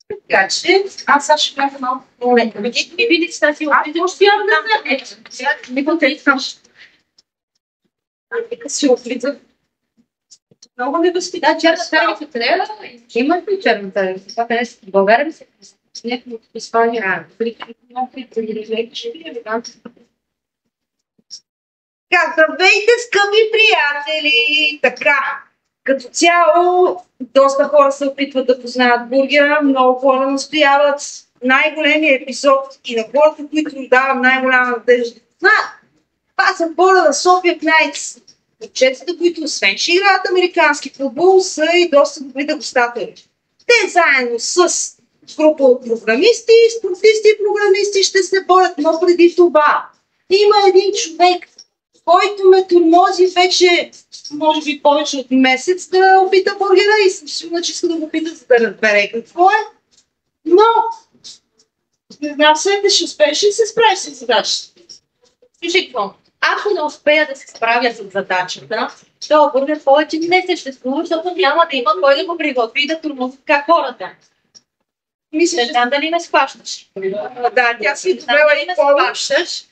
Така че, аз сега ще бях малко по-лека. Ви видите тази Аз може ям да не потекам. Нека си опитам. Много не възпитам. Черна царевица трябва. Имат ли черна царевица? Това къде си? В България ли се? С някакво от Испания. Здравейте, скъпи приятели! Така, като цяло, доста хора се опитват да познаят бургера, много хора настояват. Най-големият епизод и на хората, които давам най-голяма надежда да познаят. Това са хора на София Кнайтс. Момчетата, които освен че играят американски футбол, са и доста добри дегустатори. Те заедно с група от програмисти, спортисти и програмисти ще се борят, но преди това има един човек, който ме тормози вече, може би повече от месец, да опита бургера и съм сигурна, че иска да го пита, за да разбере какво е. Но, не знам след ще успееш ли се справиш с задачата? Вижте какво. Ако не успея да се справя с задачата, то бургер повече не съществува, защото няма да има кой да го приготви и да тормози така хората. Мисля, Не знам дали ме схващаш. да, тя си довела и ме повече. схващаш.